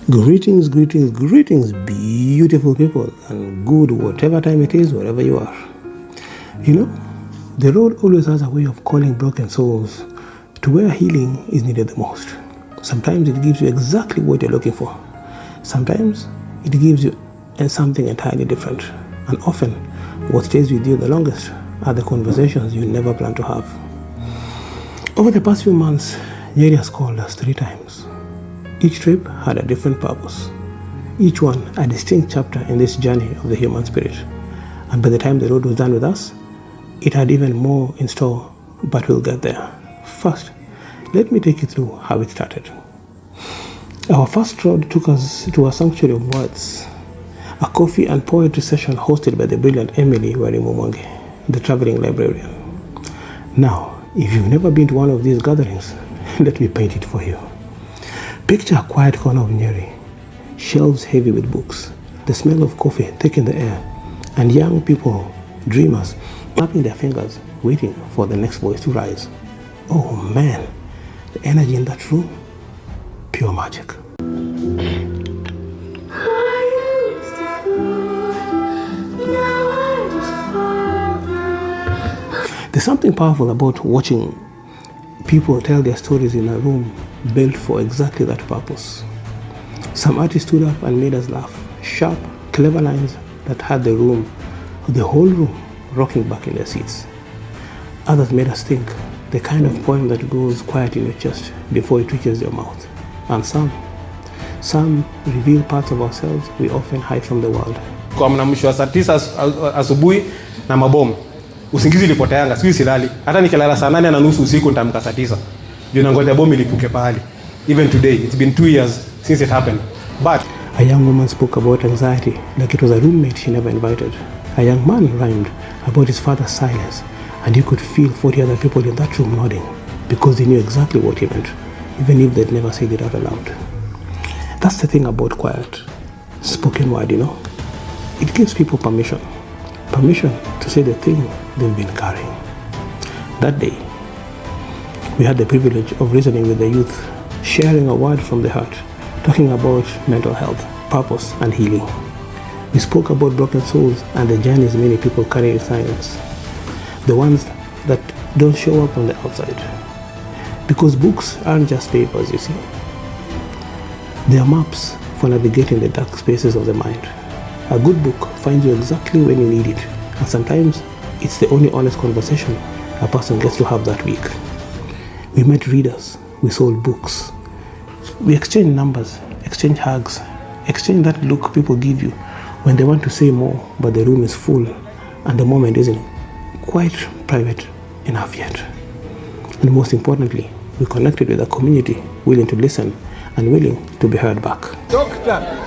Greetings, greetings, greetings, beautiful people, and good whatever time it is, wherever you are. You know, the road always has a way of calling broken souls to where healing is needed the most. Sometimes it gives you exactly what you're looking for. Sometimes it gives you something entirely different. And often, what stays with you the longest are the conversations you never planned to have. Over the past few months, Nyeri has called us 3 times. Each trip had a different purpose, each one a distinct chapter in this journey of the human spirit. And by the time the road was done with us, it had even more in store, but we'll get there. First, let me take you through how it started. Our first road took us to a sanctuary of words, a coffee and poetry session hosted by the brilliant Emily Wairimu Mwangi, the Travelling Librarian. Now, if you've never been to one of these gatherings, let me paint it for you. Picture a quiet corner of Nyeri, shelves heavy with books, the smell of coffee thick in the air, and young people, dreamers, clapping their fingers, waiting for the next voice to rise. Oh man, the energy in that room, pure magic. There's something powerful about watching people tell their stories in a room built for exactly that purpose. Some artists stood up and made us laugh. Sharp, clever lines that had the whole room, rocking back in their seats. Others made us think, the kind of poem that goes quiet in your chest before it reaches your mouth. And some reveal parts of ourselves we often hide from the world. Kwa mnamsho saa 9 asubuhi na mabomu. Usingizi ulipoteanga, sisi silali. Hata nikilala saa 8:30 usiku nitaamka saa 9. Ndio nangoja bomu ilipuke pahali. Even today, it's been 2 years since it happened. But a young woman spoke about anxiety like it was a roommate she never invited. A young man rhymed about his father's silence, and you could feel 40 other people in that room nodding because they knew exactly what he meant, even if they'd never said it out aloud. That's the thing about quiet, spoken word, you know. It gives people permission to say the thing they've been carrying. That day, we had the privilege of reasoning with the youth, sharing a word from the heart, talking about mental health, purpose, and healing. We spoke about broken souls and the journeys many people carry in silence, the ones that don't show up on the outside. Because books aren't just papers, you see. They are maps for navigating the dark spaces of the mind. A good book finds you exactly when you need it, and sometimes it's the only honest conversation a person gets to have that week. We met readers, we sold books, we exchanged numbers, exchanged hugs, exchanged that look people give you when they want to say more, but the room is full and the moment isn't quite private enough yet. And most importantly, we connected with a community willing to listen and willing to be heard back. Doctor!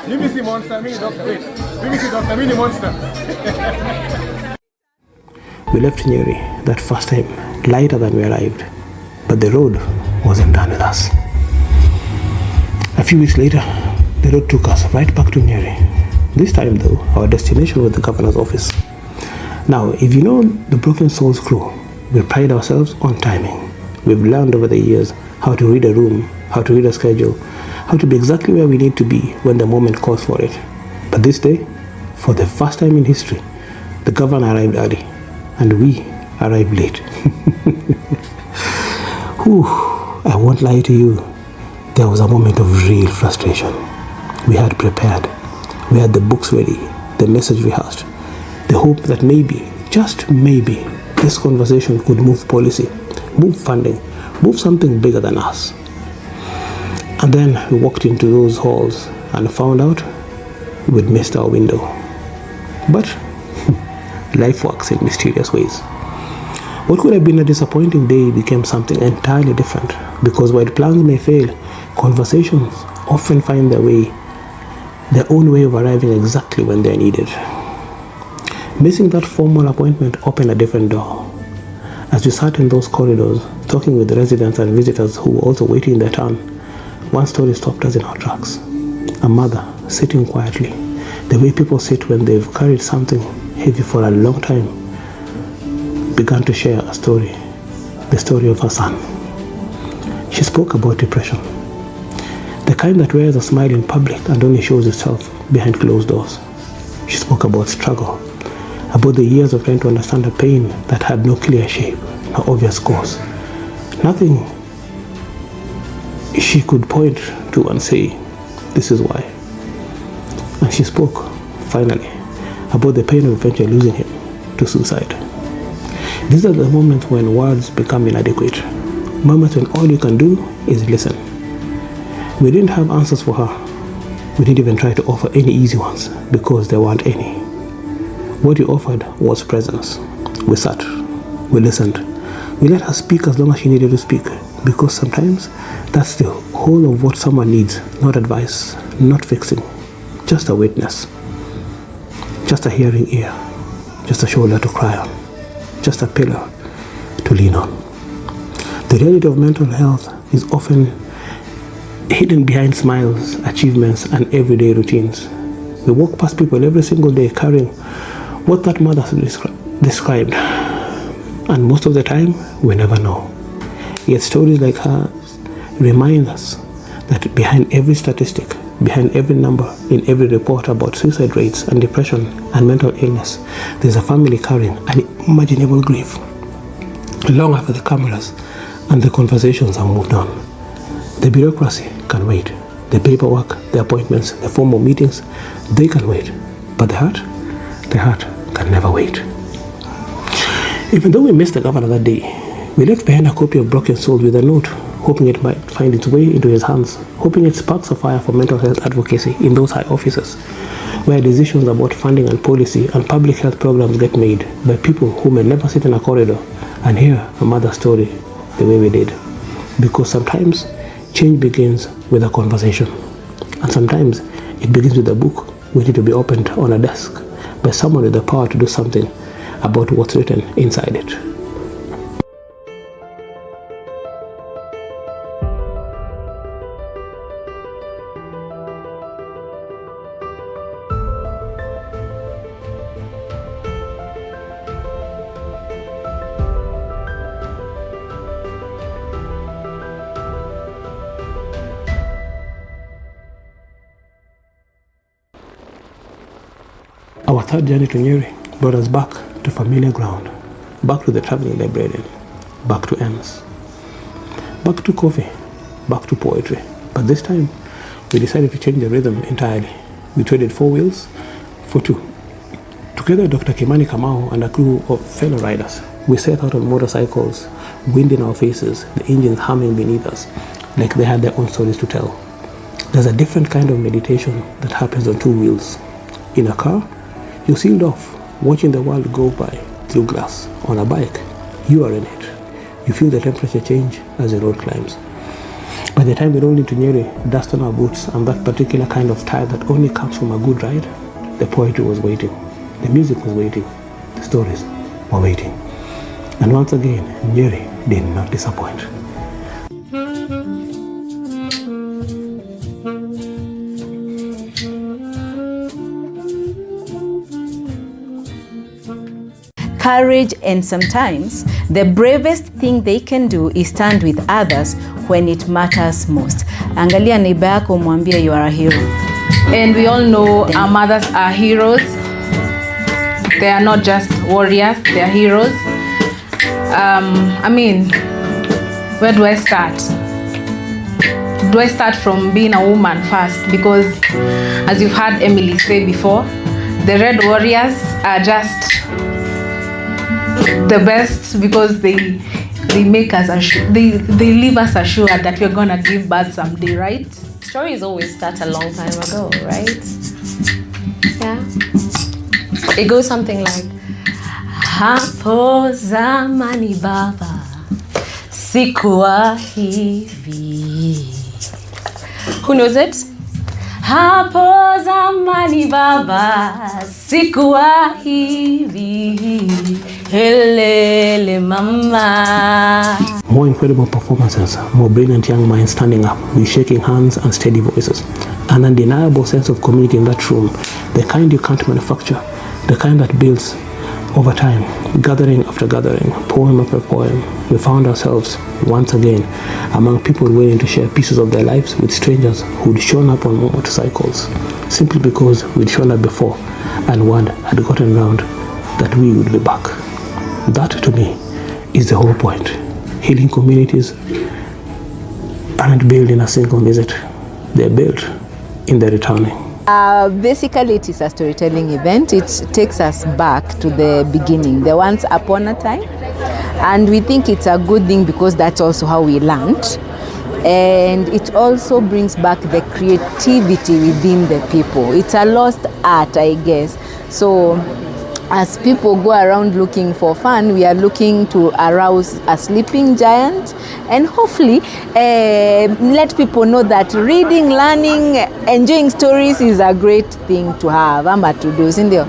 Mimi si monster, mimi doctor. Wait. Mimi si doctor, mimi monster. We left Nyeri that first time lighter than we arrived, but the road wasn't done with us. A few weeks later, the road took us right back to Nyeri. This time though, our destination was the governor's office. Now, if you know the Broken Souls crew, we pride ourselves on timing. We've learned over the years how to read a room, how to read a schedule, how to be exactly where we need to be when the moment calls for it. But this day, for the first time in history, the governor arrived early, and we arrived late. Whew, I won't lie to you, there was a moment of real frustration. We had prepared, we had the books ready, the message rehearsed, the hope that maybe, just maybe, this conversation could move policy, move funding, move something bigger than us. And then we walked into those halls and found out we'd missed our window. But life works in mysterious ways. What could have been a disappointing day became something entirely different, because while plans may fail, conversations often find their own way of arriving exactly when they're needed. Missing that formal appointment opened a different door. As we sat in those corridors, talking with residents and visitors who were also waiting their turn, one story stopped us in our tracks. A mother sitting quietly, the way people sit when they've carried something heavy for a long time, began to share a story, the story of her son. She spoke about depression, The kind that wears a smile in public and only shows itself behind closed doors. She spoke about struggle, about the years of trying to understand a pain that had no clear shape, no obvious cause. Nothing she could point to and say, this is why. And she spoke, finally, about the pain of eventually losing him to suicide. These are the moments when words become inadequate. Moments when all you can do is listen. We didn't have answers for her. We didn't even try to offer any easy ones because there weren't any. What we offered was presence. We sat. We listened. We let her speak as long as she needed to speak, because sometimes that's the whole of what someone needs. Not advice, not fixing, just a witness, just a hearing ear, just a shoulder to cry on, just a pillar to lean on. The reality of mental health is often hidden behind smiles, achievements, and everyday routines. We walk past people every single day carrying what that mother described, and most of the time we never know. Yet stories like hers remind us that behind every statistic, behind every number, in every report about suicide rates and depression and mental illness, there's a family carrying unimaginable grief. Long after the cameras and the conversations are moved on, the bureaucracy can wait. The paperwork, the appointments, the formal meetings, they can wait. But the heart can never wait. Even though we missed the governor that day, we left behind a copy of Broken Souls with a note, hoping it might find its way into his hands, hoping it sparks a fire for mental health advocacy in those high offices, where decisions about funding and policy and public health programs get made by people who may never sit in a corridor and hear a mother's story the way we did. Because sometimes change begins with a conversation, and sometimes it begins with a book waiting to be opened on a desk by someone with the power to do something about what's written inside it. Our third journey to Nyeri brought us back to familiar ground, back to the Travelling Librarian, back to Ems, back to coffee, back to poetry. But this time, we decided to change the rhythm entirely. We traded 4 wheels for 2. Together, Dr. Kimani Kamau and a crew of fellow riders, we set out on motorcycles, wind in our faces, the engines humming beneath us, like they had their own stories to tell. There's a different kind of meditation that happens on 2 wheels. In a car, you're sealed off, watching the world go by through glass. On a bike, you are in it. You feel the temperature change as the road climbs. By the time we rolled into Nyeri, dust on our boots, and that particular kind of tire that only comes from a good ride, the poetry was waiting. The music was waiting. The stories were waiting. And once again, Nyeri did not disappoint. Courage, and sometimes the bravest thing they can do is stand with others when it matters most. Angalia neighbor yako mwambie you are a hero. And we all know our mothers are heroes. They are not just warriors, they are heroes. Where do I start? Do I start from being a woman first? Because as you've heard Emily say before, the Red Warriors are just the best because they make us they leave us assured that we're gonna give birth someday, right? Stories always start a long time ago, right? Yeah. It goes something like hapo zamani baba sikuwa hivi. Who knows it? Hapo zamani baba sikuwa hivi. Helele mama. More incredible performances, more brilliant young minds standing up with shaking hands and steady voices. An undeniable sense of community in that room, the kind you can't manufacture, the kind that builds Over time, gathering after gathering, poem after poem, we found ourselves once again among people willing to share pieces of their lives with strangers who'd shown up on motorcycles, simply because we'd shown up before and word had gotten round that we would be back. That, to me, is the whole point. Healing communities aren't built in a single visit. They're built in the returning. Basically, it is a storytelling event. It takes us back to the beginning, the once upon a time. And we think it's a good thing because that's also how we learned. And it also brings back the creativity within the people. It's a lost art, I guess. So as people go around looking for fun, we are looking to arouse a sleeping giant and hopefully let people know that reading, learning, enjoying stories is a great thing to have. Ama to do, sindio?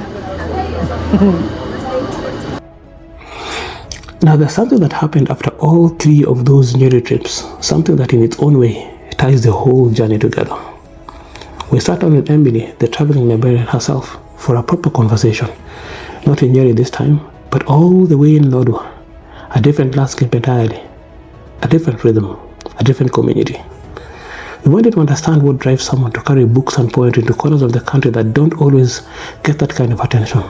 Now, there's something that happened after all three of those Nyeri trips, something that in its own way ties the whole journey together. We sat down with Emily, the traveling librarian herself, for a proper conversation. Not in Nyeri this time, but all the way in Lodwar. A different landscape entirely, a different rhythm, a different community. We wanted to understand what drives someone to carry books and poetry into corners of the country that don't always get that kind of attention.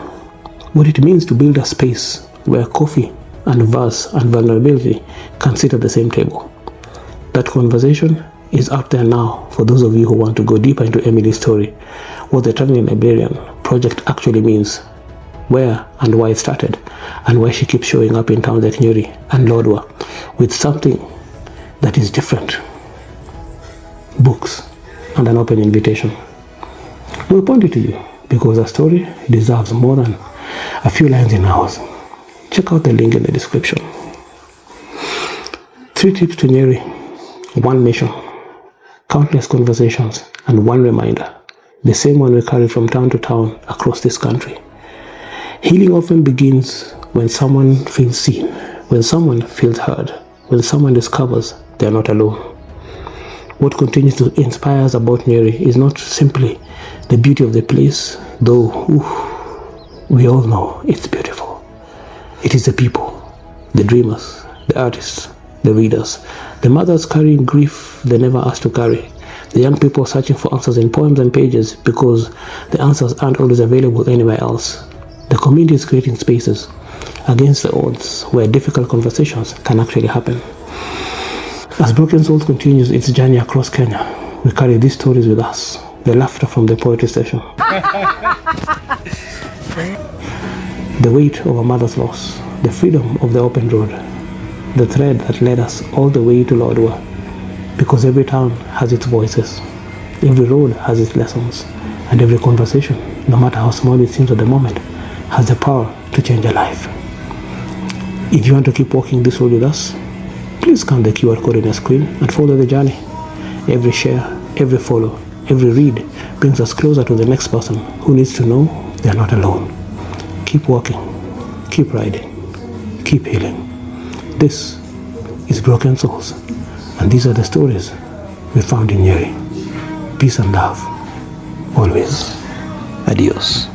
What it means to build a space where coffee and verse and vulnerability can sit at the same table. That conversation is out there now for those of you who want to go deeper into Emily's story, what the Travelling Librarian project actually means, where and why it started, and why she keeps showing up in towns like Nyeri and Lodwar with something that is different. Books and an open invitation. We'll point it to you because a story deserves more than a few lines in ours. Check out the link in the description. 3 trips to Nyeri, 1 mission, countless conversations, and 1 reminder, the same one we carry from town to town across this country. Healing often begins when someone feels seen, when someone feels heard, when someone discovers they're not alone. What continues to inspire us about Nyeri is not simply the beauty of the place, though we all know it's beautiful. It is the people, the dreamers, the artists, the readers, the mothers carrying grief they never asked to carry, the young people searching for answers in poems and pages because the answers aren't always available anywhere else. The community is creating spaces against the odds where difficult conversations can actually happen. As Broken Souls continues its journey across Kenya, we carry these stories with us, the laughter from the poetry station, the weight of a mother's loss, the freedom of the open road, the thread that led us all the way to Lodwar, because every town has its voices, every road has its lessons, and every conversation, no matter how small it seems at the moment, has the power to change a life. If you want to keep walking this road with us, please scan the QR code on your screen and follow the journey. Every share, every follow, every read brings us closer to the next person who needs to know they are not alone. Keep walking, keep riding, keep healing. This is Broken Souls, and these are the stories we found in Nyeri. Peace and love, always. Adios.